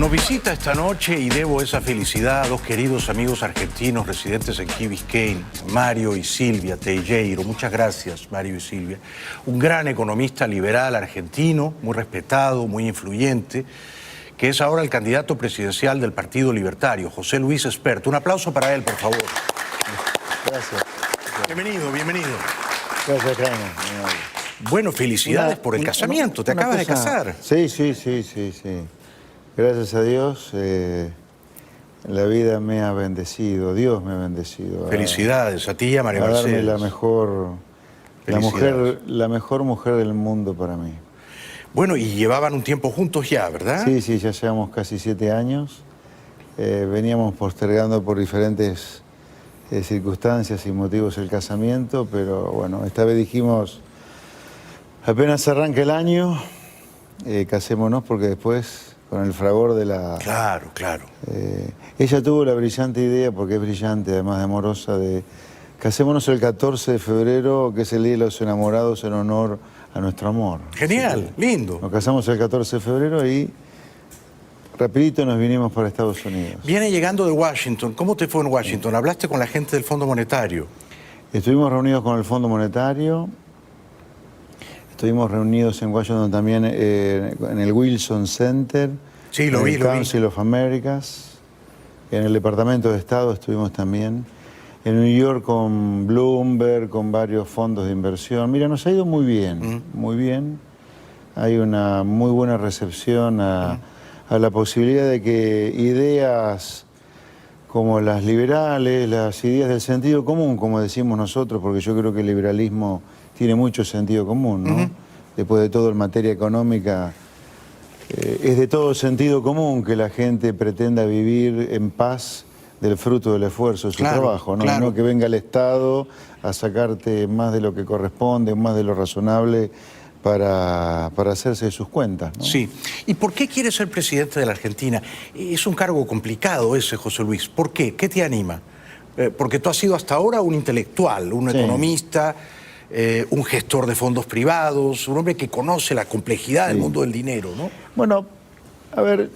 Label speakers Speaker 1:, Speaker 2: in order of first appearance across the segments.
Speaker 1: Nos visita esta noche y debo esa felicidad a dos queridos amigos argentinos residentes en Key Biscayne, Mario y Silvia Teijeiro. Muchas gracias, Mario y Silvia. Un gran economista liberal argentino, muy respetado, muy influyente, que es ahora el candidato presidencial del Partido Libertario, José Luis Espert. Un aplauso para él, por favor.
Speaker 2: Gracias.
Speaker 1: Bienvenido, bienvenido.
Speaker 2: Gracias, Jaime.
Speaker 1: Bueno, felicidades por el casamiento. Te acabas de casar.
Speaker 2: Sí. Gracias a Dios, la vida me ha bendecido, Dios me ha bendecido.
Speaker 1: Felicidades a ti y a María
Speaker 2: darme
Speaker 1: Mercedes.
Speaker 2: la mejor mujer del mundo para mí.
Speaker 1: Bueno, y llevaban un tiempo juntos ya, ¿verdad?
Speaker 2: Sí, ya llevamos casi 7 años. Veníamos postergando por diferentes circunstancias y motivos el casamiento, pero bueno, esta vez dijimos, apenas arranca el año, casémonos porque después, con el fragor de la...
Speaker 1: Claro.
Speaker 2: Ella tuvo la brillante idea, porque es brillante, además de amorosa, de casémonos el 14 de febrero, que es el Día de los Enamorados, en honor a nuestro amor.
Speaker 1: Genial, lindo.
Speaker 2: Nos casamos el 14 de febrero y rapidito nos vinimos para Estados Unidos.
Speaker 1: Viene llegando de Washington. ¿Cómo te fue en Washington? ¿Hablaste con la gente del Fondo Monetario?
Speaker 2: Estuvimos reunidos con el Fondo Monetario. Estuvimos reunidos en Washington también en el Wilson Center.
Speaker 1: Sí, lo vi.
Speaker 2: En el Council of Americas. En el Departamento de Estado estuvimos también. En New York con Bloomberg, con varios fondos de inversión. Mira, nos ha ido muy bien, muy bien. Hay una muy buena recepción a la posibilidad de que ideas como las liberales, las ideas del sentido común, como decimos nosotros, porque yo creo que el liberalismo tiene mucho sentido común, ¿no? Después de todo, en materia económica, es de todo sentido común que la gente pretenda vivir en paz del fruto del esfuerzo de su trabajo, ¿no?
Speaker 1: Claro.
Speaker 2: No que venga el Estado a sacarte más de lo que corresponde, más de lo razonable para hacerse de sus cuentas, ¿no?
Speaker 1: Sí. ¿Y por qué quieres ser presidente de la Argentina? Es un cargo complicado ese, José Luis. ¿Por qué? ¿Qué te anima? Porque tú has sido hasta ahora un intelectual, un economista, un gestor de fondos privados, un hombre que conoce la complejidad del mundo del dinero, ¿no?
Speaker 2: Bueno, a ver,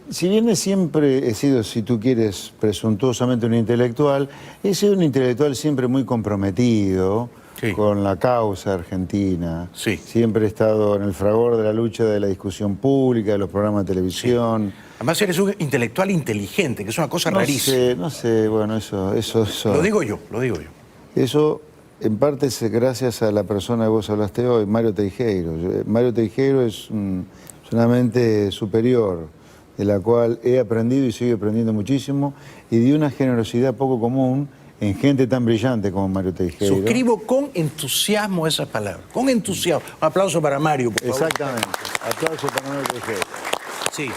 Speaker 2: si bien siempre he sido, si tú quieres, presuntuosamente un intelectual, he sido un intelectual siempre muy comprometido con la causa argentina. Sí. Siempre he estado en el fragor de la lucha de la discusión pública, de los programas de televisión.
Speaker 1: Sí. Además eres un intelectual inteligente, que es una cosa rarísima.
Speaker 2: No sé, bueno, eso...
Speaker 1: Lo digo yo.
Speaker 2: Eso, en parte, es gracias a la persona que vos hablaste hoy, Mario Teijeiro. Mario Teijeiro es una mente superior, de la cual he aprendido y sigo aprendiendo muchísimo, y de una generosidad poco común en gente tan brillante como Mario Teijeiro.
Speaker 1: Suscribo con entusiasmo esas palabras, con entusiasmo. Un aplauso para Mario, por favor.
Speaker 2: Exactamente. Aplauso para Mario Teijeiro.
Speaker 1: Sí,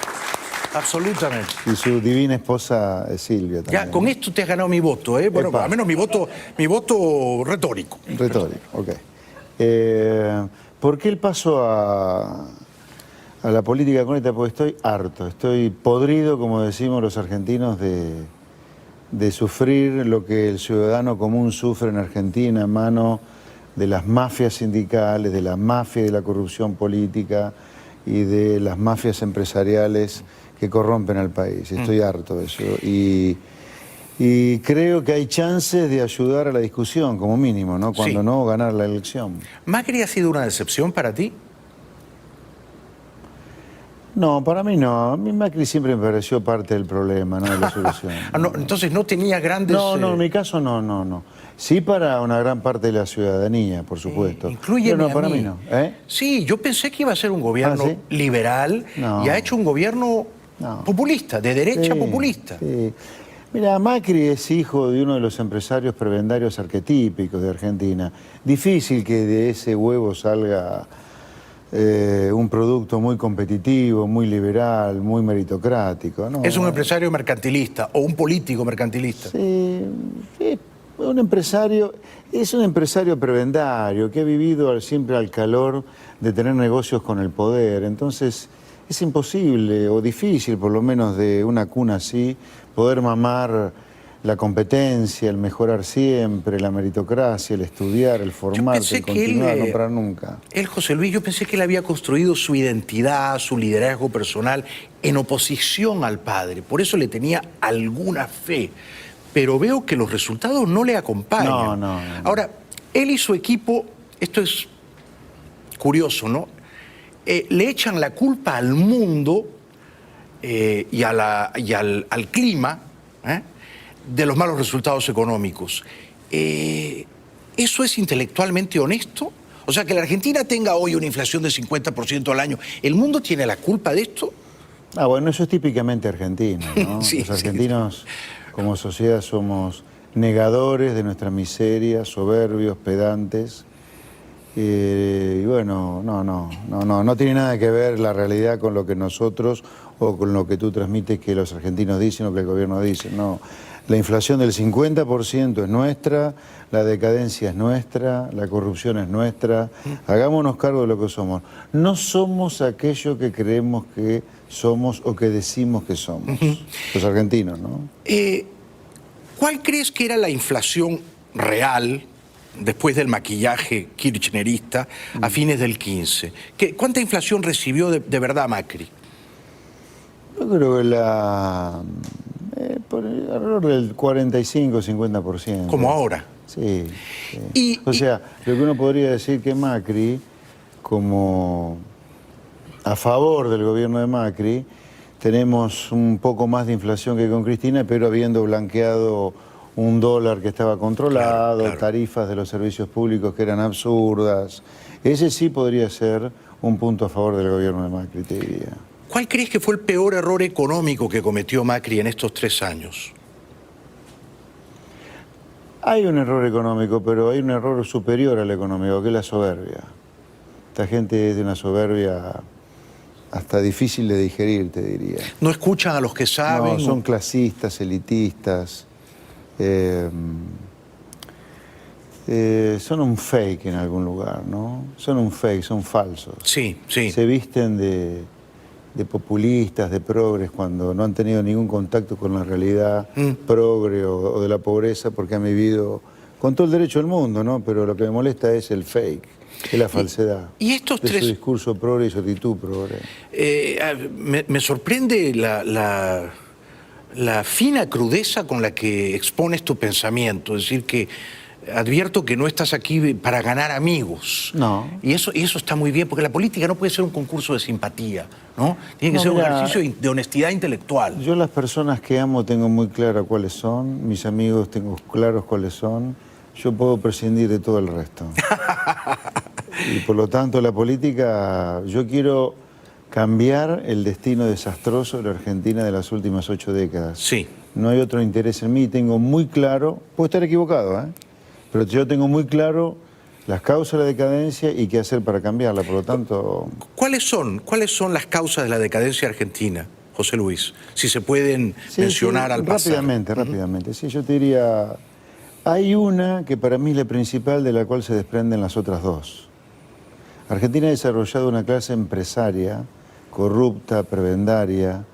Speaker 1: absolutamente.
Speaker 2: Y su divina esposa Silvia también.
Speaker 1: Ya, con esto te has ganado mi voto, ¿eh? Bueno, al menos mi voto retórico.
Speaker 2: Retórico, ok. ¿Por qué el paso a la política correcta? Porque estoy harto, estoy podrido, como decimos los argentinos, de sufrir lo que el ciudadano común sufre en Argentina a mano de las mafias sindicales, de la mafia de la corrupción política y de las mafias empresariales que corrompen al país. Estoy harto de eso. Y creo que hay chances de ayudar a la discusión, como mínimo, ¿no? Cuando no, ganar la elección.
Speaker 1: ¿Macri ha sido una decepción para ti?
Speaker 2: No, para mí no. A mí Macri siempre me pareció parte del problema, no de la solución.
Speaker 1: Entonces no tenía grandes...
Speaker 2: No, en mi caso no. Sí para una gran parte de la ciudadanía, por supuesto.
Speaker 1: Incluyeme
Speaker 2: para
Speaker 1: a mí.
Speaker 2: mí no.
Speaker 1: Sí, yo pensé que iba a ser un gobierno liberal y ha hecho un gobierno populista, de derecha populista.
Speaker 2: Sí. Mira, Macri es hijo de uno de los empresarios prebendarios arquetípicos de Argentina. Difícil que de ese huevo salga un producto muy competitivo, muy liberal, muy meritocrático, ¿no?
Speaker 1: Es un empresario mercantilista o un político mercantilista.
Speaker 2: Sí, es un empresario prebendario que ha vivido siempre al calor de tener negocios con el poder. Entonces es imposible o difícil, por lo menos de una cuna así, poder mamar la competencia, el mejorar siempre, la meritocracia, el estudiar, el formarse, el continuar, no parar nunca.
Speaker 1: Él, José Luis, yo pensé que él había construido su identidad, su liderazgo personal en oposición al padre. Por eso le tenía alguna fe. Pero veo que los resultados no le acompañan.
Speaker 2: No.
Speaker 1: Ahora, él y su equipo, esto es curioso, ¿no? Le echan la culpa al mundo y al clima, de los malos resultados económicos. ¿Eso es intelectualmente honesto? O sea, que la Argentina tenga hoy una inflación de 50% al año, ¿el mundo tiene la culpa de esto?
Speaker 2: Bueno, eso es típicamente argentino, ¿no?
Speaker 1: Sí,
Speaker 2: los argentinos, como sociedad, somos negadores de nuestra miseria, soberbios, pedantes. Y bueno, no tiene nada que ver la realidad con lo que nosotros o con lo que tú transmites que los argentinos dicen o que el gobierno dice. No, la inflación del 50% es nuestra, la decadencia es nuestra, la corrupción es nuestra. Hagámonos cargo de lo que somos. No somos aquello que creemos que somos o que decimos que somos. Los argentinos, ¿no?
Speaker 1: ¿Cuál crees que era la inflación real después del maquillaje kirchnerista a fines del 15? ¿Cuánta inflación recibió de verdad Macri?
Speaker 2: Yo creo que por alrededor del 45-50%.
Speaker 1: ¿Como ahora?
Speaker 2: Sí. O sea, lo que uno podría decir que Macri, como a favor del gobierno de Macri, tenemos un poco más de inflación que con Cristina, pero habiendo blanqueado un dólar que estaba controlado, claro. Tarifas de los servicios públicos que eran absurdas. Ese sí podría ser un punto a favor del gobierno de Macri, te diría.
Speaker 1: ¿Cuál crees que fue el peor error económico que cometió Macri en estos 3 años?
Speaker 2: Hay un error económico, pero hay un error superior al económico, que es la soberbia. Esta gente es de una soberbia hasta difícil de digerir, te diría.
Speaker 1: ¿No escuchan a los que saben?
Speaker 2: No, son clasistas, elitistas. Son un fake en algún lugar, ¿no? Son un fake, son falsos.
Speaker 1: Sí, sí.
Speaker 2: Se visten de populistas, de progres, cuando no han tenido ningún contacto con la realidad progre o de la pobreza, porque han vivido con todo el derecho del mundo, ¿no? Pero lo que me molesta es el fake, es la falsedad.
Speaker 1: Y estos
Speaker 2: de su discurso progre y su actitud progre.
Speaker 1: Me sorprende la fina crudeza con la que expones tu pensamiento, es decir, que advierto que no estás aquí para ganar amigos.
Speaker 2: No.
Speaker 1: Y eso está muy bien, porque la política no puede ser un concurso de simpatía, ¿no? Tiene que ser un ejercicio de honestidad intelectual.
Speaker 2: Yo las personas que amo tengo muy claro cuáles son, mis amigos tengo claros cuáles son, yo puedo prescindir de todo el resto. Y por lo tanto la política, yo quiero cambiar el destino desastroso de la Argentina de las últimas 8 décadas.
Speaker 1: Sí.
Speaker 2: No hay otro interés en mí, tengo muy claro, puedo estar equivocado, pero yo tengo muy claro las causas de la decadencia y qué hacer para cambiarla, por lo tanto...
Speaker 1: ¿Cuáles son las causas de la decadencia argentina, José Luis? Si se pueden mencionar al pasar.
Speaker 2: Rápidamente. Sí, yo te diría, hay una que para mí es la principal, de la cual se desprenden las otras dos. Argentina ha desarrollado una clase empresaria corrupta, prebendaria,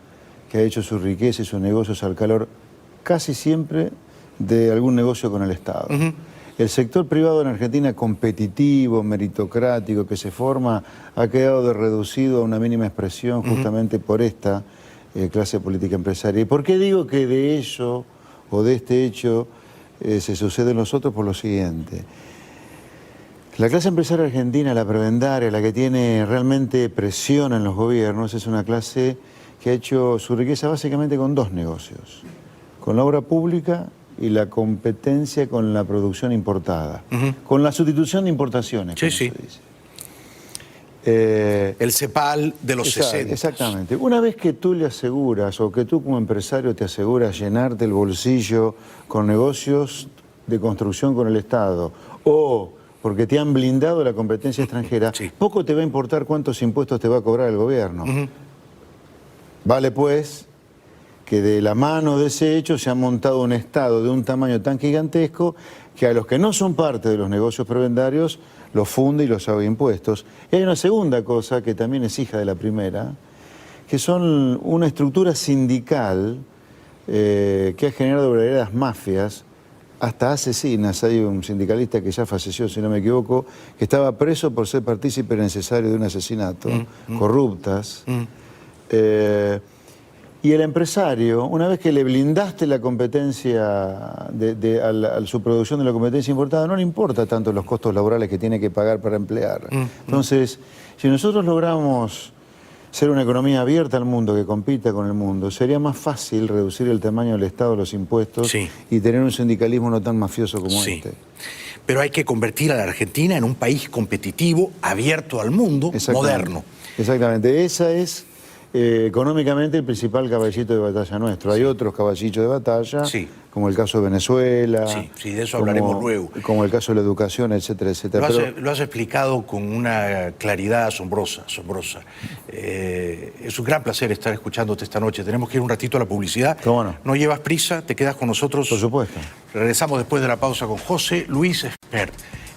Speaker 2: que ha hecho su riqueza y sus negocios al calor casi siempre de algún negocio con el Estado. El sector privado en Argentina, competitivo, meritocrático, que se forma, ha quedado reducido a una mínima expresión justamente por esta clase política empresaria. ¿Y por qué digo que de ello o de este hecho se sucede en los otros? Por lo siguiente. La clase empresaria argentina, la prebendaria, la que tiene realmente presión en los gobiernos, es una clase que ha hecho su riqueza básicamente con 2 negocios. Con la obra pública y la competencia con la producción importada. Con la sustitución de importaciones, como se dice.
Speaker 1: El CEPAL de los 60.
Speaker 2: Exactamente. Una vez que tú le aseguras, o que tú como empresario te aseguras llenarte el bolsillo con negocios de construcción con el Estado, o porque te han blindado la competencia extranjera, poco te va a importar cuántos impuestos te va a cobrar el gobierno. Vale pues que de la mano de ese hecho se ha montado un Estado de un tamaño tan gigantesco que a los que no son parte de los negocios prebendarios los funde y los haga impuestos. Y hay una segunda cosa que también es hija de la primera, que son una estructura sindical que ha generado verdaderas mafias, hasta asesinas. Hay un sindicalista que ya falleció, si no me equivoco, que estaba preso por ser partícipe necesario de un asesinato, corruptas. Y el empresario, una vez que le blindaste la competencia, a su producción de la competencia importada, no le importa tanto los costos laborales que tiene que pagar para emplear. Entonces, si nosotros logramos ser una economía abierta al mundo, que compita con el mundo, sería más fácil reducir el tamaño del Estado, los impuestos, y tener un sindicalismo no tan mafioso como este.
Speaker 1: Pero hay que convertir a la Argentina en un país competitivo, abierto al mundo, moderno.
Speaker 2: Exactamente. Esa es económicamente el principal caballito de batalla nuestro. Hay otros caballitos de batalla, como el caso de Venezuela.
Speaker 1: Sí, de eso hablaremos luego.
Speaker 2: Como el caso de la educación, etcétera, etcétera.
Speaker 1: Lo has explicado con una claridad asombrosa. Es un gran placer estar escuchándote esta noche. Tenemos que ir un ratito a la publicidad.
Speaker 2: ¿Cómo no?
Speaker 1: No llevas prisa, te quedas con nosotros.
Speaker 2: Por supuesto.
Speaker 1: Regresamos después de la pausa con José Luis Espert.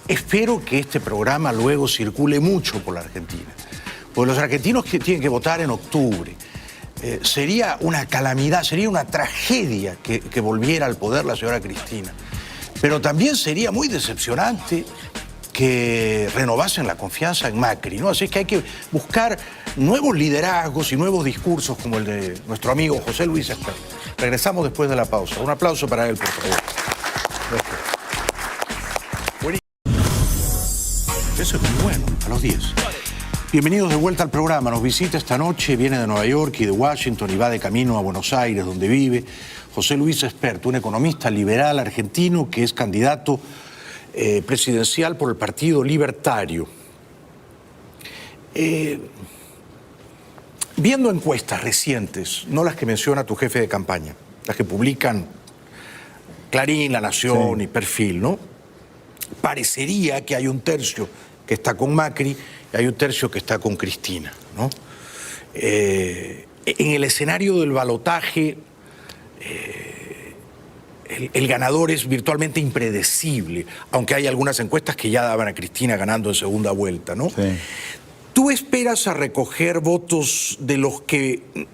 Speaker 1: Espero que este programa luego circule mucho por la Argentina. Porque los argentinos que tienen que votar en octubre. Sería una calamidad, sería una tragedia que volviera al poder la señora Cristina. Pero también sería muy decepcionante que renovasen la confianza en Macri, ¿no? Así es que hay que buscar nuevos liderazgos y nuevos discursos como el de nuestro amigo José Luis Espert. Regresamos después de la pausa. Un aplauso para él, por favor. Eso es muy bueno, a los 10. Bienvenidos de vuelta al programa. Nos visita esta noche, viene de Nueva York y de Washington y va de camino a Buenos Aires, donde vive José Luis Espert, un economista liberal argentino que es candidato presidencial por el Partido Libertario. Viendo encuestas recientes, no las que menciona tu jefe de campaña, las que publican Clarín, La Nación y Perfil, ¿no? Parecería que hay un tercio que está con Macri y hay un tercio que está con Cristina, ¿no? En el escenario del balotaje, el ganador es virtualmente impredecible, aunque hay algunas encuestas que ya daban a Cristina ganando en segunda vuelta, ¿no?
Speaker 2: Sí.
Speaker 1: ¿Tú esperas a recoger votos de los que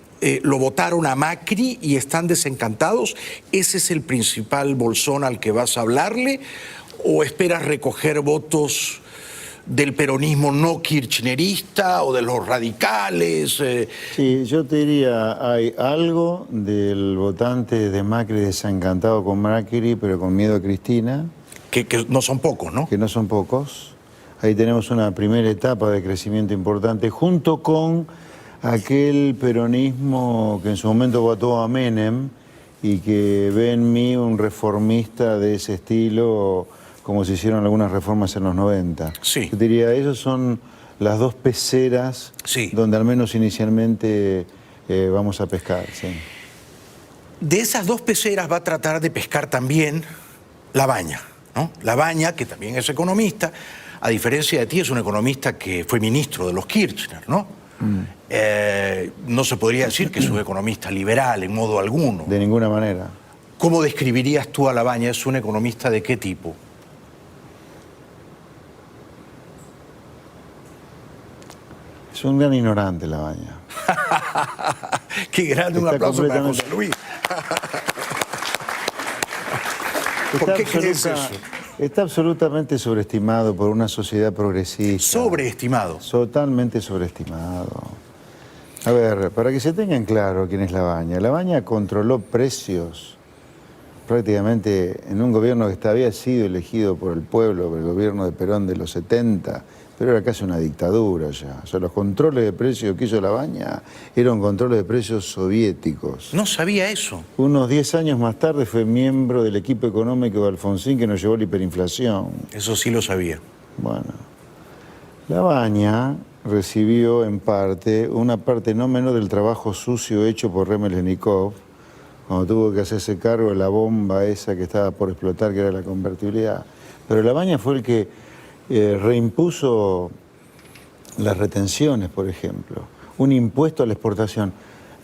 Speaker 1: lo votaron a Macri y están desencantados? ¿Ese es el principal bolsón al que vas a hablarle? ¿O esperas recoger votos del peronismo no kirchnerista o de los radicales?
Speaker 2: Sí, yo te diría, hay algo del votante de Macri desencantado con Macri, pero con miedo a Cristina.
Speaker 1: Que no son pocos, ¿no?
Speaker 2: Que no son pocos. Ahí tenemos una primera etapa de crecimiento importante, junto con aquel peronismo que en su momento votó a Menem y que ve en mí un reformista de ese estilo, como se hicieron algunas reformas en los 90.
Speaker 1: Sí.
Speaker 2: Yo diría, esos son las dos peceras donde al menos inicialmente vamos a pescar. Sí.
Speaker 1: De esas dos peceras va a tratar de pescar también Labaña, ¿no? Labaña, que también es economista, a diferencia de ti, es un economista que fue ministro de los Kirchner, ¿no? No se podría decir que es un economista liberal en modo alguno.
Speaker 2: De ninguna manera.
Speaker 1: ¿Cómo describirías tú a Labaña? ¿Es un economista de qué tipo?
Speaker 2: Es un gran ignorante, Labaña.
Speaker 1: Qué grande, un aplauso para José Luis. ¿Por qué crees eso?
Speaker 2: Está absolutamente sobreestimado por una sociedad progresista.
Speaker 1: ¿Sobreestimado?
Speaker 2: Totalmente sobreestimado. A ver, para que se tengan claro quién es Labaña. Labaña controló precios prácticamente en un gobierno que había sido elegido por el pueblo, por el gobierno de Perón de los 70, pero era casi una dictadura ya. O sea, los controles de precios que hizo Labaña eran controles de precios soviéticos.
Speaker 1: No sabía eso.
Speaker 2: Unos 10 años más tarde fue miembro del equipo económico de Alfonsín que nos llevó a la hiperinflación.
Speaker 1: Eso sí lo sabía.
Speaker 2: Bueno, Labaña recibió en parte, una parte no menor del trabajo sucio hecho por Remelennikov, cuando tuvo que hacerse cargo de la bomba esa que estaba por explotar, que era la convertibilidad. Pero Labaña fue el que reimpuso las retenciones, por ejemplo, un impuesto a la exportación.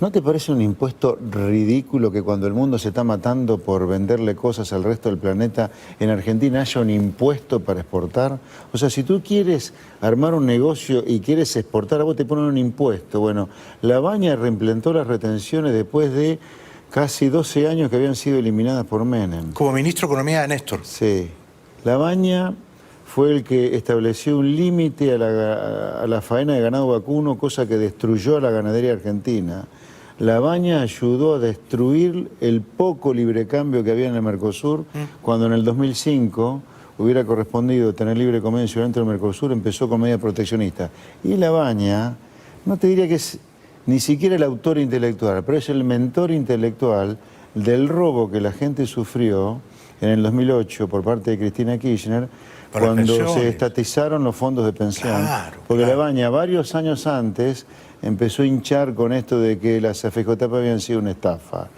Speaker 2: ¿No te parece un impuesto ridículo que cuando el mundo se está matando por venderle cosas al resto del planeta, en Argentina haya un impuesto para exportar? O sea, si tú quieres armar un negocio y quieres exportar, a vos te ponen un impuesto. Bueno, Labaña reimplantó las retenciones después de casi 12 años que habían sido eliminadas por Menem.
Speaker 1: Como ministro de Economía de Néstor.
Speaker 2: Sí. Labaña fue el que estableció un límite a la faena de ganado vacuno, cosa que destruyó a la ganadería argentina. Labaña ayudó a destruir el poco librecambio que había en el Mercosur, cuando en el 2005 hubiera correspondido tener libre comercio dentro del Mercosur, empezó con medidas proteccionistas. Y Labaña, no te diría que es ni siquiera el autor intelectual, pero es el mentor intelectual del robo que la gente sufrió en el 2008 por parte de Cristina Kirchner, cuando se estatizaron los fondos de pensión.
Speaker 1: Claro,
Speaker 2: porque
Speaker 1: claro.
Speaker 2: Labaña, varios años antes, empezó a hinchar con esto de que las AFJP habían sido una estafa.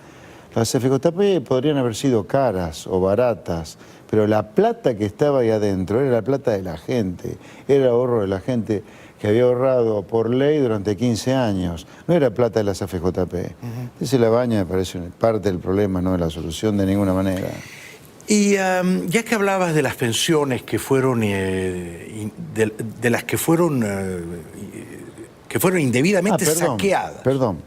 Speaker 2: Las AFJP podrían haber sido caras o baratas, pero la plata que estaba ahí adentro era la plata de la gente, era el ahorro de la gente que había ahorrado por ley durante 15 años, no era plata de las AFJP. Entonces Labaña me parece parte del problema, no de la solución de ninguna manera.
Speaker 1: Y ya que hablabas de las pensiones que fueron, de las que fueron indebidamente saqueadas.
Speaker 2: Perdón.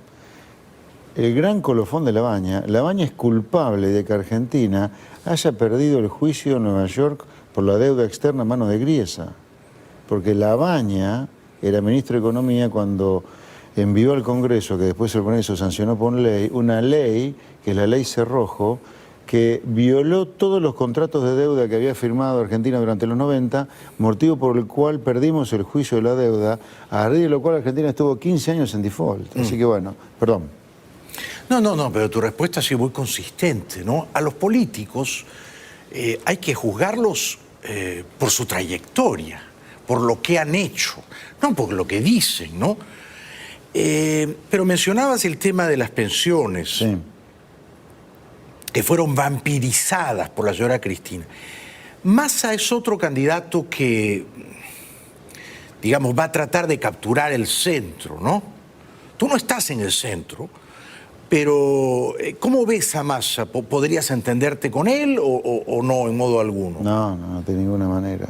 Speaker 2: El gran colofón de Labaña es culpable de que Argentina haya perdido el juicio en Nueva York por la deuda externa a mano de Griesa. Porque Labaña era ministro de Economía cuando envió al Congreso, que después el Congreso sancionó por ley, una ley, que es la ley Cerrojo, que violó todos los contratos de deuda que había firmado Argentina durante los 90, motivo por el cual perdimos el juicio de la deuda, a raíz de lo cual Argentina estuvo 15 años en default. Así que bueno, perdón.
Speaker 1: No, pero tu respuesta ha sido muy consistente, ¿no? A los políticos hay que juzgarlos por su trayectoria, por lo que han hecho, no por lo que dicen, ¿no? Pero mencionabas el tema de las pensiones.
Speaker 2: Sí.
Speaker 1: Que fueron vampirizadas por la señora Cristina. Massa es otro candidato que, digamos, va a tratar de capturar el centro, ¿no? Tú no estás en el centro, pero ¿cómo ves a Massa? ¿Podrías entenderte con él o no en modo alguno?
Speaker 2: No, de ninguna manera.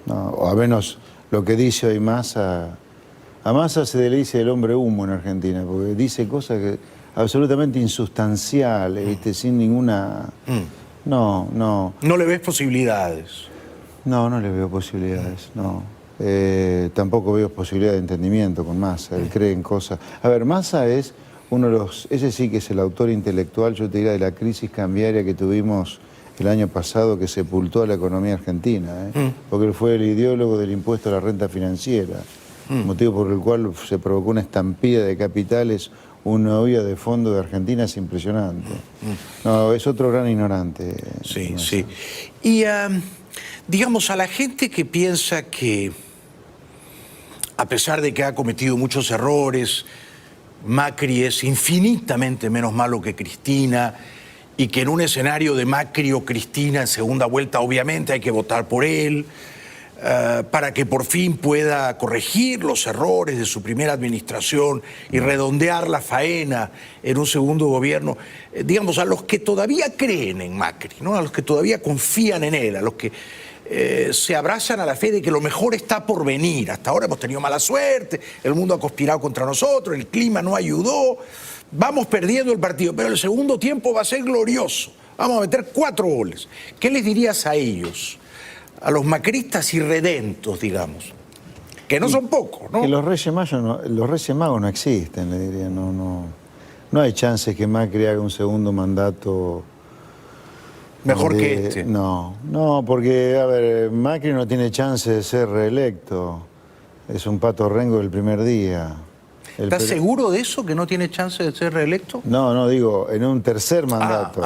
Speaker 2: No, o a menos lo que dice hoy Massa. A Massa se le dice el hombre humo en Argentina, porque dice cosas que absolutamente insustanciales, ¿viste? Sin ninguna... No.
Speaker 1: ¿No le ves posibilidades?
Speaker 2: No le veo posibilidades, no. Tampoco veo posibilidad de entendimiento con Massa, él cree en cosas... A ver, Massa es uno de los... Ese sí que es el autor intelectual, yo te diría, de la crisis cambiaria que tuvimos el año pasado, que sepultó a la economía argentina, porque él fue el ideólogo del impuesto a la renta financiera, motivo por el cual se provocó una estampida de capitales, una olla de fondo de Argentina es impresionante. No, es otro gran ignorante.
Speaker 1: Sí, sí. Y, digamos, a la gente que piensa que, a pesar de que ha cometido muchos errores, Macri es infinitamente menos malo que Cristina y que en un escenario de Macri o Cristina en segunda vuelta obviamente hay que votar por él, para que por fin pueda corregir los errores de su primera administración y redondear la faena en un segundo gobierno, digamos, a los que todavía creen en Macri, ¿no? A los que todavía confían en él, a los que se abrazan a la fe de que lo mejor está por venir. Hasta ahora hemos tenido mala suerte, el mundo ha conspirado contra nosotros, el clima no ayudó, vamos perdiendo el partido, pero el segundo tiempo va a ser glorioso, vamos a meter 4 goles. ¿Qué les dirías a ellos? A los macristas irredentos, digamos, que no son pocos, ¿no?
Speaker 2: Que los Reyes Magos no existen, le diría, no hay chances que Macri haga un segundo mandato
Speaker 1: mejor que este.
Speaker 2: No, porque, a ver, Macri no tiene chance de ser reelecto, es un pato rengo del primer día.
Speaker 1: ¿Estás seguro de eso, que no tiene chance de ser reelecto?
Speaker 2: No, digo, en un tercer mandato.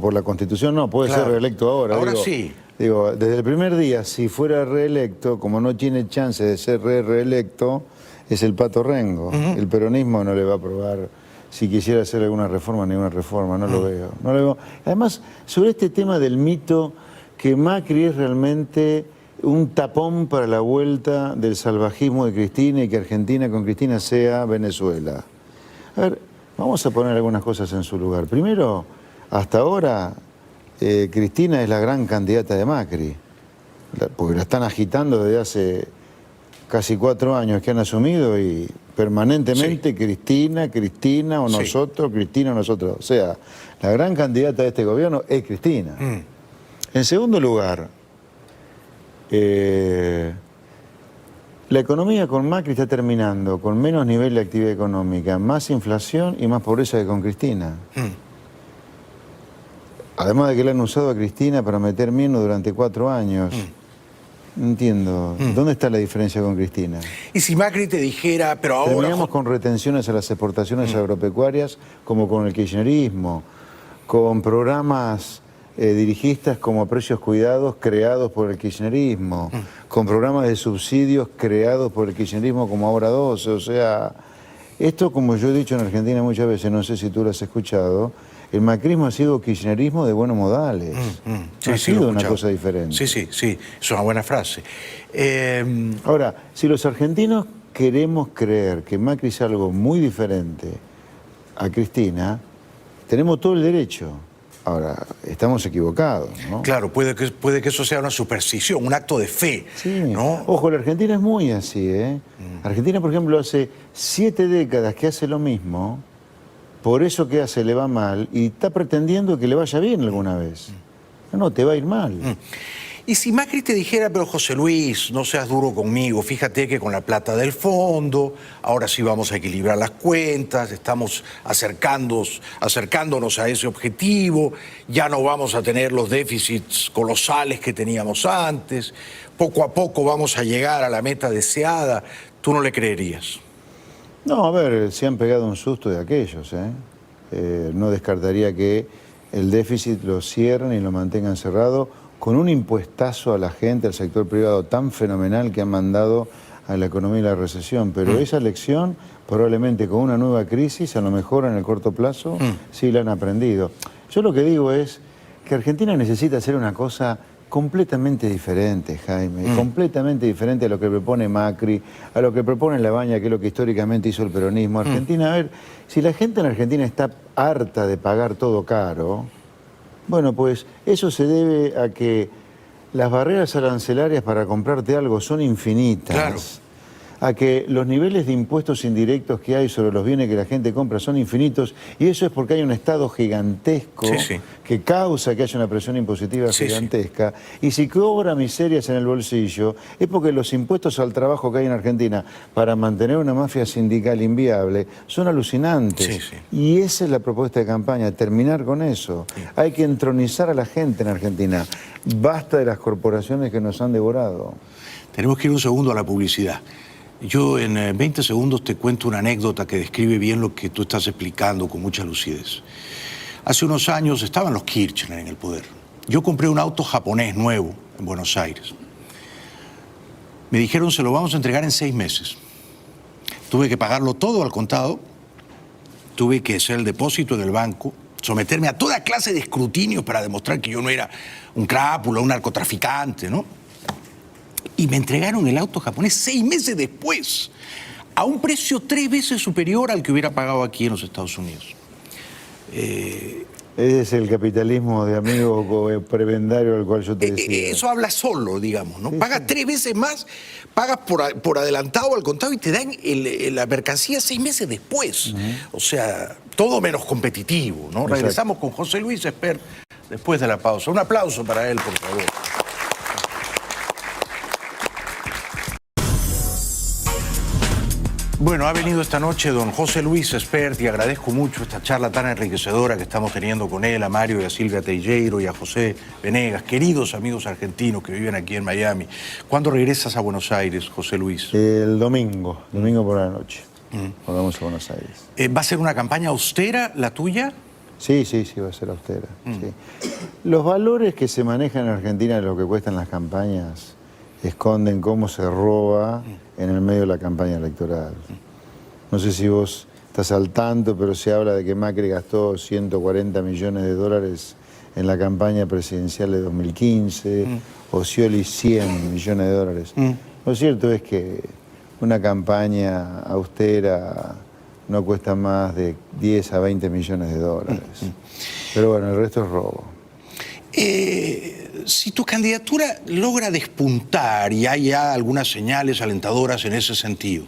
Speaker 2: Por la Constitución no, puede ser reelecto ahora.
Speaker 1: Ahora sí.
Speaker 2: Digo, desde el primer día, si fuera reelecto, como no tiene chance de ser reelecto, es el pato rengo. El peronismo no le va a aprobar, si quisiera hacer alguna reforma, ninguna reforma, no lo veo. Además, sobre este tema del mito, que Macri es realmente un tapón para la vuelta del salvajismo de Cristina y que Argentina con Cristina sea Venezuela. A ver, vamos a poner algunas cosas en su lugar. Primero, hasta ahora... Cristina es la gran candidata de Macri, porque la están agitando desde hace casi 4 años que han asumido y permanentemente Cristina, Cristina o nosotros, Cristina o nosotros. O sea, la gran candidata de este gobierno es Cristina. En segundo lugar, la economía con Macri está terminando con menos nivel de actividad económica, más inflación y más pobreza que con Cristina. Además de que le han usado a Cristina para meter miedo durante 4 años. No entiendo. ¿Dónde está la diferencia con Cristina?
Speaker 1: Y si Macri te dijera, pero ahora...
Speaker 2: Terminamos con retenciones a las exportaciones agropecuarias, como con el kirchnerismo, con programas dirigistas como Precios Cuidados creados por el kirchnerismo, con programas de subsidios creados por el kirchnerismo como Ahora 12. O sea, esto, como yo he dicho en Argentina muchas veces, no sé si tú lo has escuchado, el macrismo ha sido kirchnerismo de buenos modales.
Speaker 1: Sí,
Speaker 2: ha sido una cosa diferente.
Speaker 1: Sí, es una buena frase.
Speaker 2: Ahora, si los argentinos queremos creer que Macri es algo muy diferente a Cristina, tenemos todo el derecho. Ahora, estamos equivocados, ¿no?
Speaker 1: Claro, puede que eso sea una superstición, un acto de fe,
Speaker 2: Sí.
Speaker 1: ¿no?
Speaker 2: Ojo, la Argentina es muy así, ¿eh? Argentina, por ejemplo, hace 7 décadas que hace lo mismo, por eso que hace le va mal, y está pretendiendo que le vaya bien alguna vez. No, te va a ir mal.
Speaker 1: Y si Macri te dijera, pero José Luis, no seas duro conmigo, fíjate que con la plata del fondo, ahora sí vamos a equilibrar las cuentas, estamos acercándonos a ese objetivo, ya no vamos a tener los déficits colosales que teníamos antes, poco a poco vamos a llegar a la meta deseada, ¿tú no le creerías?
Speaker 2: No, a ver, se han pegado un susto de aquellos, ¿eh? No descartaría que el déficit lo cierren y lo mantengan cerrado con un impuestazo a la gente, al sector privado tan fenomenal que han mandado a la economía y la recesión. Pero esa lección, probablemente con una nueva crisis, a lo mejor en el corto plazo, sí la han aprendido. Yo lo que digo es que Argentina necesita hacer una cosa completamente diferente, Jaime, completamente diferente a lo que propone Macri, a lo que propone Labaña, que es lo que históricamente hizo el peronismo. Argentina, a ver, si la gente en Argentina está harta de pagar todo caro, bueno, pues eso se debe a que las barreras arancelarias para comprarte algo son infinitas.
Speaker 1: Claro.
Speaker 2: A que los niveles de impuestos indirectos que hay sobre los bienes que la gente compra son infinitos, y eso es porque hay un Estado gigantesco que causa que haya una presión impositiva gigantesca. Y si cobra miserias en el bolsillo, es porque los impuestos al trabajo que hay en Argentina para mantener una mafia sindical inviable son alucinantes. Y esa es la propuesta de campaña, terminar con eso. Hay que entronizar a la gente en Argentina. Basta de las corporaciones que nos han devorado.
Speaker 1: Tenemos que ir un segundo a la publicidad. Yo en 20 segundos te cuento una anécdota que describe bien lo que tú estás explicando con mucha lucidez. Hace unos años estaban los Kirchner en el poder. Yo compré un auto japonés nuevo en Buenos Aires. Me dijeron, se lo vamos a entregar en 6 meses. Tuve que pagarlo todo al contado, tuve que hacer el depósito en el banco, someterme a toda clase de escrutinios para demostrar que yo no era un crápula, un narcotraficante, ¿no? Y me entregaron el auto japonés 6 meses después, a un precio 3 veces superior al que hubiera pagado aquí en los Estados Unidos.
Speaker 2: Ese es el capitalismo de amigo prebendario al cual yo te decía.
Speaker 1: Eso habla solo, digamos, ¿no? Pagas 3 veces más, pagas por adelantado o al contado y te dan la mercancía 6 meses después. O sea, todo menos competitivo, ¿no?
Speaker 2: Exacto.
Speaker 1: Regresamos con José Luis Espert después de la pausa. Un aplauso para él, por favor. Bueno, ha venido esta noche don José Luis Espert y agradezco mucho esta charla tan enriquecedora que estamos teniendo con él, a Mario y a Silvia Teijeiro y a José Venegas, queridos amigos argentinos que viven aquí en Miami. ¿Cuándo regresas a Buenos Aires, José Luis?
Speaker 2: El domingo por la noche. Volvamos a Buenos Aires.
Speaker 1: ¿Va a ser una campaña austera la tuya?
Speaker 2: Sí, va a ser austera. Sí. Los valores que se manejan en Argentina de lo que cuestan las campañas esconden cómo se roba en el medio de la campaña electoral. No sé si vos estás al tanto, pero se habla de que Macri gastó 140 millones de dólares en la campaña presidencial de 2015, o Scioli 100 millones de dólares. Lo cierto es que una campaña austera no cuesta más de 10 a 20 millones de dólares. Pero bueno, el resto es robo.
Speaker 1: Si tu candidatura logra despuntar y hay ya algunas señales alentadoras en ese sentido,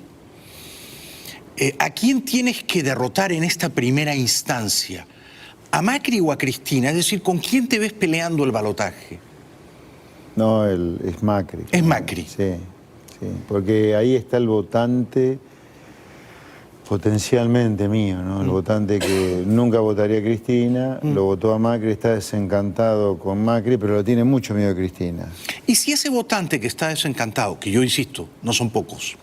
Speaker 1: ¿A quién tienes que derrotar en esta primera instancia? ¿A Macri o a Cristina? Es decir, ¿con quién te ves peleando el balotaje?
Speaker 2: No, es Macri.
Speaker 1: Es Macri.
Speaker 2: Sí, sí, porque ahí está el votante potencialmente mío, ¿no? El votante que nunca votaría a Cristina, lo votó a Macri, está desencantado con Macri, pero lo tiene mucho miedo a Cristina.
Speaker 1: Y si ese votante que está desencantado, que yo insisto, no son pocos,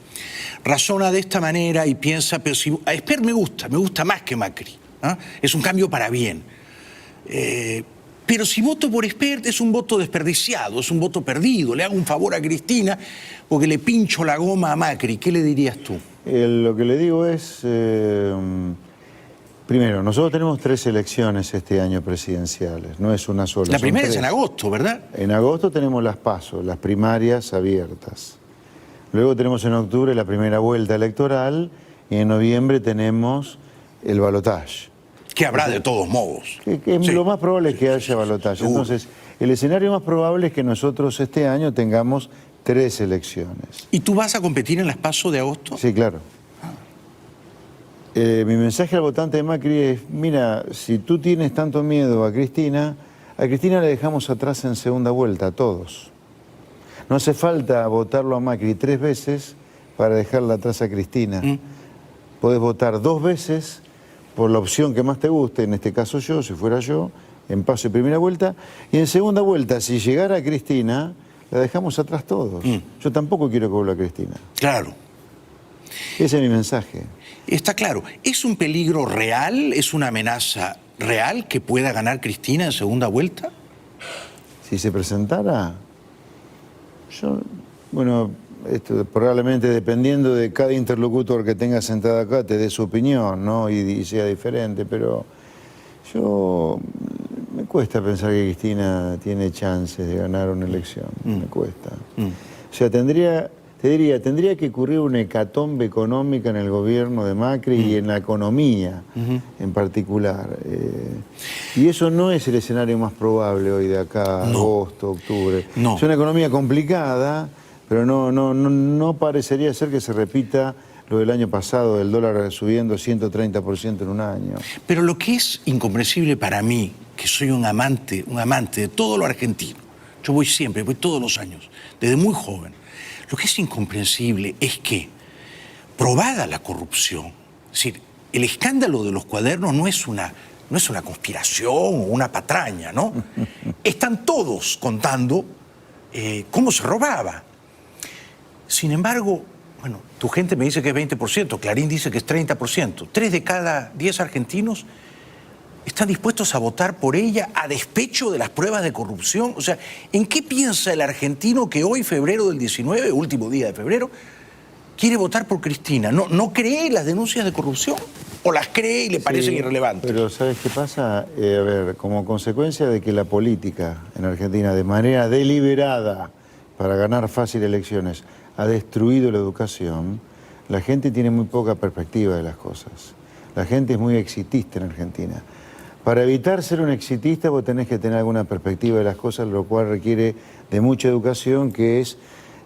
Speaker 1: razona de esta manera y piensa, pero si a Esper me gusta más que Macri, ¿ah? Es un cambio para bien. Pero si voto por Esper es un voto desperdiciado, es un voto perdido, le hago un favor a Cristina porque le pincho la goma a Macri, ¿qué le dirías tú?
Speaker 2: Lo que le digo es, primero, nosotros tenemos 3 elecciones este año presidenciales, no es una sola.
Speaker 1: La primera
Speaker 2: 3.
Speaker 1: es en agosto, ¿verdad?
Speaker 2: En agosto tenemos las PASO, las primarias abiertas. Luego tenemos en octubre la primera vuelta electoral y en noviembre tenemos el balotaje.
Speaker 1: Que habrá de todos modos.
Speaker 2: Sí. Lo más probable es que haya balotaje. Entonces, el escenario más probable es que nosotros este año tengamos 3 elecciones.
Speaker 1: ¿Y tú vas a competir en las PASO de agosto?
Speaker 2: Sí, claro. Mi mensaje al votante de Macri es, mira, si tú tienes tanto miedo a Cristina le dejamos atrás en segunda vuelta, a todos. No hace falta votarlo a Macri 3 veces para dejarla atrás a Cristina. Podés votar 2 veces por la opción que más te guste, en este caso yo, si fuera yo, en paso de primera vuelta, y en segunda vuelta, si llegara Cristina, la dejamos atrás todos. Yo tampoco quiero que vuelva Cristina.
Speaker 1: Claro.
Speaker 2: Ese es mi mensaje.
Speaker 1: Está claro. ¿Es un peligro real, es una amenaza real que pueda ganar Cristina en segunda vuelta?
Speaker 2: Si se presentara, esto probablemente dependiendo de cada interlocutor que tenga sentado acá te dé su opinión, ¿no? Y sea diferente, pero me cuesta pensar que Cristina tiene chances de ganar una elección, me cuesta. O sea, tendría que ocurrir una hecatombe económica en el gobierno de Macri y en la economía en particular. Y eso no es el escenario más probable hoy de acá, agosto, octubre.
Speaker 1: No.
Speaker 2: Es una economía complicada, pero no parecería ser que se repita lo del año pasado, el dólar subiendo 130% en un año.
Speaker 1: Pero lo que es incomprensible para mí, que soy un amante de todo lo argentino, yo voy siempre, voy todos los años, desde muy joven, lo que es incomprensible es que, probada la corrupción, es decir, el escándalo de los cuadernos no es una conspiración o una patraña, ¿no? Están todos contando cómo se robaba. Sin embargo, bueno, tu gente me dice que es 20%, Clarín dice que es 30%. 3 de cada 10 argentinos están dispuestos a votar por ella a despecho de las pruebas de corrupción. O sea, ¿en qué piensa el argentino que hoy, febrero del 19, último día de febrero, quiere votar por Cristina? ¿No cree las denuncias de corrupción? ¿O las cree y le parecen irrelevantes?
Speaker 2: Pero ¿sabes qué pasa? A ver, como consecuencia de que la política en Argentina, de manera deliberada, para ganar fácil elecciones, ha destruido la educación, la gente tiene muy poca perspectiva de las cosas. La gente es muy exitista en Argentina. Para evitar ser un exitista vos tenés que tener alguna perspectiva de las cosas, lo cual requiere de mucha educación, que es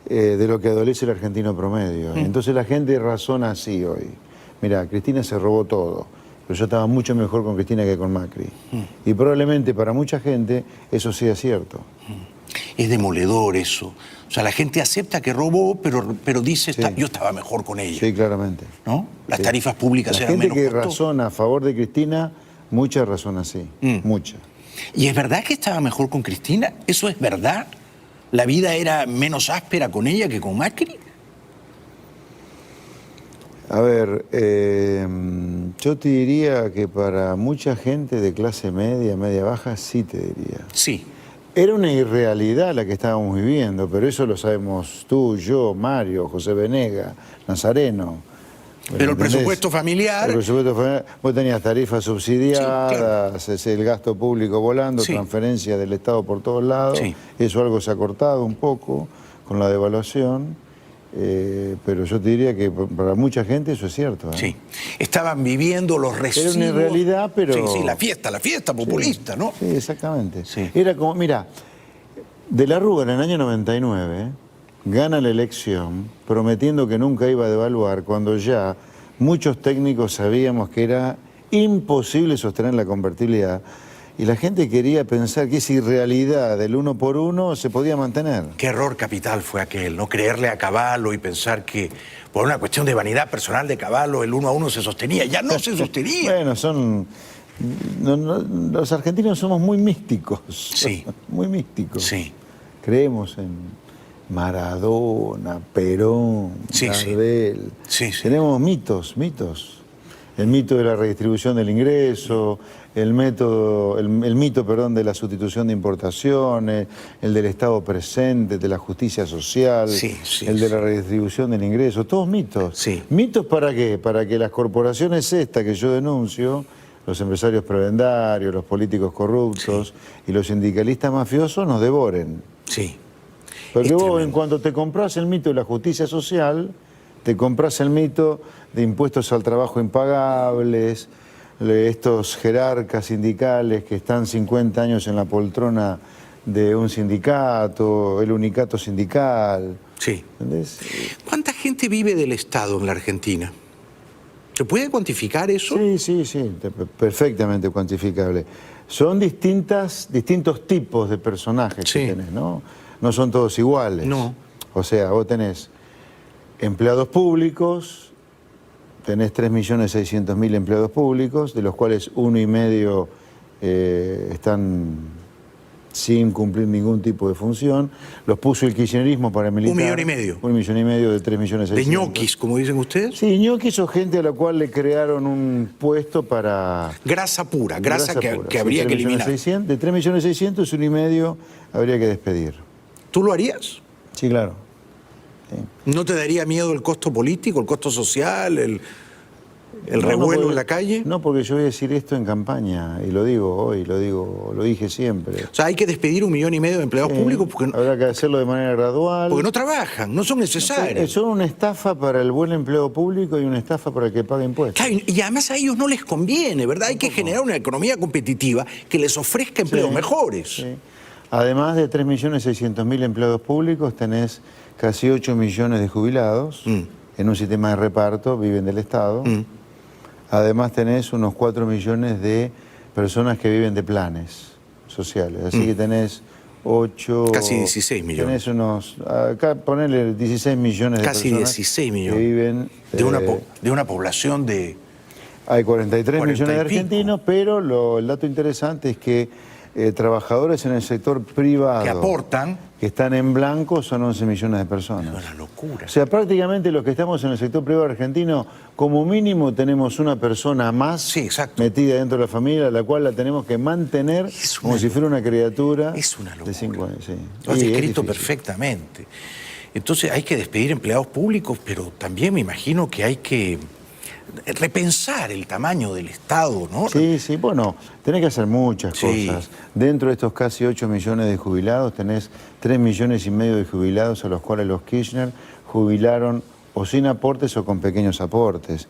Speaker 2: de lo que adolece el argentino promedio. Entonces la gente razona así hoy. Mira, Cristina se robó todo, pero yo estaba mucho mejor con Cristina que con Macri. Y probablemente para mucha gente eso sea cierto.
Speaker 1: Es demoledor eso. O sea, la gente acepta que robó, pero dice, yo estaba mejor con ella.
Speaker 2: Sí, claramente.
Speaker 1: ¿No? Las tarifas públicas eran menos
Speaker 2: La gente que
Speaker 1: costosas.
Speaker 2: razona a favor de Cristina, mucha razón así, mucha.
Speaker 1: ¿Y es verdad que estaba mejor con Cristina? ¿Eso es verdad? ¿La vida era menos áspera con ella que con Macri?
Speaker 2: A ver, yo te diría que para mucha gente de clase media, media baja, sí te diría.
Speaker 1: Sí.
Speaker 2: Era una irrealidad la que estábamos viviendo, pero eso lo sabemos tú, yo, Mario, José Venega, Nazareno.
Speaker 1: Pero el presupuesto familiar...
Speaker 2: El presupuesto familiar, vos tenías tarifas subsidiadas,
Speaker 1: sí, claro.
Speaker 2: El gasto público volando, transferencias del Estado por todos lados. Sí. Eso algo se ha cortado un poco con la devaluación. Pero yo te diría que para mucha gente eso es cierto.
Speaker 1: Sí, estaban viviendo los residuos.
Speaker 2: Era una realidad, pero...
Speaker 1: Sí, la fiesta populista, ¿no?
Speaker 2: Sí, exactamente.
Speaker 1: Sí.
Speaker 2: Era como, mira, De la Rúa en el año 99 gana la elección prometiendo que nunca iba a devaluar, cuando ya muchos técnicos sabíamos que era imposible sostener la convertibilidad y la gente quería pensar que esa irrealidad del 1 por 1 se podía mantener.
Speaker 1: Qué error capital fue aquel, no creerle a Cavallo y pensar que por una cuestión de vanidad personal de Cavallo el 1 a 1 se sostenía. Ya no se sostenía.
Speaker 2: Bueno, los argentinos somos muy místicos.
Speaker 1: Sí.
Speaker 2: Muy místicos.
Speaker 1: Sí.
Speaker 2: Creemos en Maradona, Perón, Gardel.
Speaker 1: Sí, sí.
Speaker 2: Tenemos mitos. El mito de la redistribución del ingreso, el mito, de la sustitución de importaciones, el del Estado presente, de la justicia social, el de la redistribución del ingreso, todos mitos.
Speaker 1: Sí.
Speaker 2: ¿Mitos para qué? Para que las corporaciones estas que yo denuncio, los empresarios prebendarios, los políticos corruptos y los sindicalistas mafiosos nos devoren.
Speaker 1: Sí.
Speaker 2: Porque vos, en cuanto te compras el mito de la justicia social, te compras el mito de impuestos al trabajo impagables, de estos jerarcas sindicales que están 50 años en la poltrona de un sindicato, el unicato sindical.
Speaker 1: Sí.
Speaker 2: ¿Entendés?
Speaker 1: ¿Cuánta gente vive del Estado en la Argentina? ¿Se puede cuantificar eso?
Speaker 2: Sí, perfectamente cuantificable. Son distintos tipos de personajes que tenés, ¿no? No son todos iguales.
Speaker 1: No.
Speaker 2: O sea, vos tenés empleados públicos, tenés 3.600.000 empleados públicos, de los cuales 1,5 millones están sin cumplir ningún tipo de función. Los puso el kirchnerismo para militar.
Speaker 1: 1,5 millones.
Speaker 2: 1,5 millones de 3.600.000.
Speaker 1: ¿De ñoquis, como dicen ustedes?
Speaker 2: Sí, ñoquis o gente a la cual le crearon un puesto para...
Speaker 1: Grasa pura, grasa que habría que eliminar.
Speaker 2: De 3.600.000, 1,5 millones habría que despedir.
Speaker 1: ¿Tú lo harías?
Speaker 2: Sí, claro. Sí.
Speaker 1: ¿No te daría miedo el costo político, el costo social, el revuelo en la calle?
Speaker 2: No, porque yo voy a decir esto en campaña, y lo digo hoy, lo dije siempre.
Speaker 1: O sea, hay que despedir 1,5 millones de empleados públicos porque
Speaker 2: habrá que hacerlo de manera gradual.
Speaker 1: Porque no trabajan, no son necesarios.
Speaker 2: Son una estafa para el buen empleo público y una estafa para el que paga impuestos.
Speaker 1: Claro, y además a ellos no les conviene, ¿verdad? Hay que generar una economía competitiva que les ofrezca empleos mejores.
Speaker 2: Sí. Además de 3.600.000 empleados públicos, tenés casi 8 millones de jubilados en un sistema de reparto, viven del Estado. Además tenés unos 4 millones de personas que viven de planes sociales. Así que tenés 8...
Speaker 1: Casi 16 millones.
Speaker 2: Tenés unos... Acá ponele 16 millones de
Speaker 1: casi
Speaker 2: personas
Speaker 1: 16 millones.
Speaker 2: Que viven...
Speaker 1: De una población de...
Speaker 2: Hay 43 millones de argentinos, pero el dato interesante es que trabajadores en el sector privado
Speaker 1: que aportan,
Speaker 2: que están en blanco, son 11 millones de personas.
Speaker 1: Es una locura.
Speaker 2: O sea, prácticamente los que estamos en el sector privado argentino, como mínimo tenemos una persona más metida dentro de la familia, a la cual la tenemos que mantener como si fuera una criatura.
Speaker 1: Es una locura.
Speaker 2: De 5 años. Sí.
Speaker 1: Lo has descrito perfectamente. Entonces hay que despedir empleados públicos, pero también me imagino que hay que repensar el tamaño del Estado, ¿no?
Speaker 2: Sí, bueno, tenés que hacer muchas cosas. Dentro de estos casi 8 millones de jubilados tenés 3,5 millones de jubilados a los cuales los Kirchner jubilaron o sin aportes o con pequeños aportes.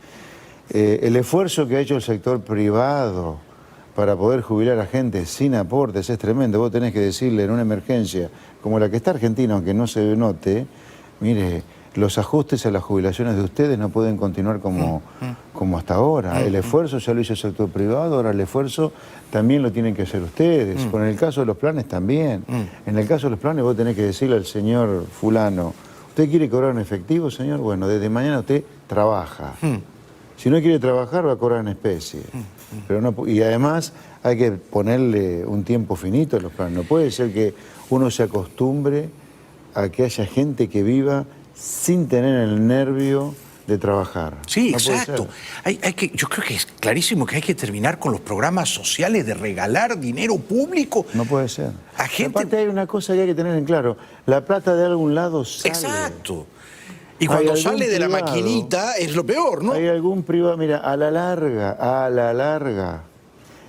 Speaker 2: El esfuerzo que ha hecho el sector privado para poder jubilar a gente sin aportes es tremendo. Vos tenés que decirle en una emergencia como la que está Argentina, aunque no se note, mire, los ajustes a las jubilaciones de ustedes no pueden continuar como hasta ahora. El esfuerzo ya lo hizo el sector privado, ahora el esfuerzo también lo tienen que hacer ustedes. Con el caso de los planes también. En el caso de los planes vos tenés que decirle al señor fulano, ¿usted quiere cobrar en efectivo, señor? Bueno, desde mañana usted trabaja. Si no quiere trabajar, va a cobrar en especie. Pero no, y además hay que ponerle un tiempo finito a los planes. No puede ser que uno se acostumbre a que haya gente que viva sin tener el nervio de trabajar.
Speaker 1: Sí, no, exacto. Yo creo que es clarísimo que hay que terminar con los programas sociales de regalar dinero público.
Speaker 2: No puede ser.
Speaker 1: A gente...
Speaker 2: Aparte hay una cosa que hay que tener en claro. La plata de algún lado sale.
Speaker 1: Exacto. Y cuando sale de la maquinita es lo peor, ¿no?
Speaker 2: Hay algún privado, mira, a la larga,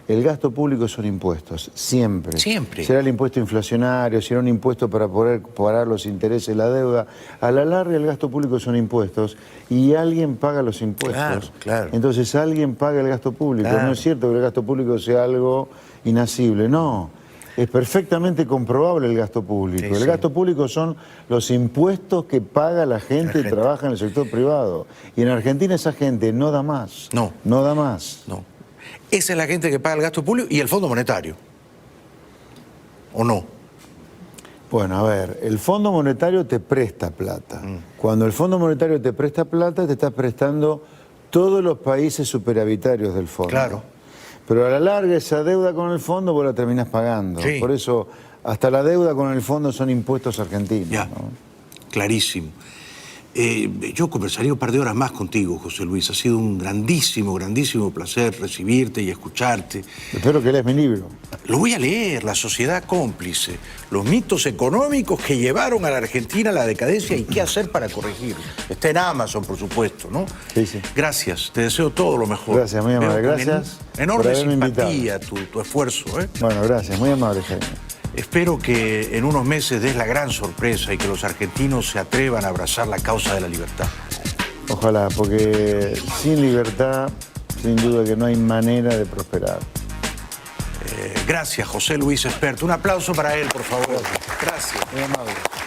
Speaker 2: el gasto público son impuestos, siempre.
Speaker 1: Siempre.
Speaker 2: Será el impuesto inflacionario, será un impuesto para poder pagar los intereses de la deuda. A la larga el gasto público son impuestos y alguien paga los impuestos.
Speaker 1: Claro.
Speaker 2: Entonces alguien paga el gasto público. No es cierto que el gasto público sea algo inasible, no. es perfectamente comprobable el gasto público.
Speaker 1: Sí,
Speaker 2: el
Speaker 1: sí.
Speaker 2: gasto público son los impuestos que paga la gente que trabaja en el sector privado. Y en Argentina esa gente no da más.
Speaker 1: No.
Speaker 2: No da más.
Speaker 1: No. Esa es la gente que paga el gasto público y el Fondo Monetario. ¿O no?
Speaker 2: Bueno, a ver, el Fondo Monetario te presta plata. Cuando el Fondo Monetario te presta plata, te está prestando todos los países superavitarios del fondo.
Speaker 1: Claro.
Speaker 2: Pero a la larga esa deuda con el fondo vos la terminás pagando.
Speaker 1: Sí.
Speaker 2: Por eso, hasta la deuda con el fondo son impuestos argentinos.
Speaker 1: Ya,
Speaker 2: ¿no?
Speaker 1: clarísimo. Yo conversaría un par de horas más contigo, José Luis. Ha sido un grandísimo, grandísimo placer recibirte y escucharte.
Speaker 2: Espero que leas mi libro.
Speaker 1: Lo voy a leer, La Sociedad Cómplice, los mitos económicos que llevaron a la Argentina a la decadencia y qué hacer para corregirlo. Está en Amazon, por supuesto, ¿no?
Speaker 2: Sí, sí.
Speaker 1: Gracias, te deseo todo lo mejor.
Speaker 2: Gracias, muy amable.
Speaker 1: Veo con
Speaker 2: Gracias
Speaker 1: enorme
Speaker 2: por haberme
Speaker 1: simpatía tu esfuerzo, ¿eh?
Speaker 2: Bueno, gracias. Muy amable, Jaime.
Speaker 1: Espero que en unos meses des la gran sorpresa y que los argentinos se atrevan a abrazar la causa de la libertad.
Speaker 2: Ojalá, porque sin libertad, sin duda que no hay manera de prosperar.
Speaker 1: Gracias, José Luis Experto. Un aplauso para él, por favor. Gracias.
Speaker 2: Muy amable.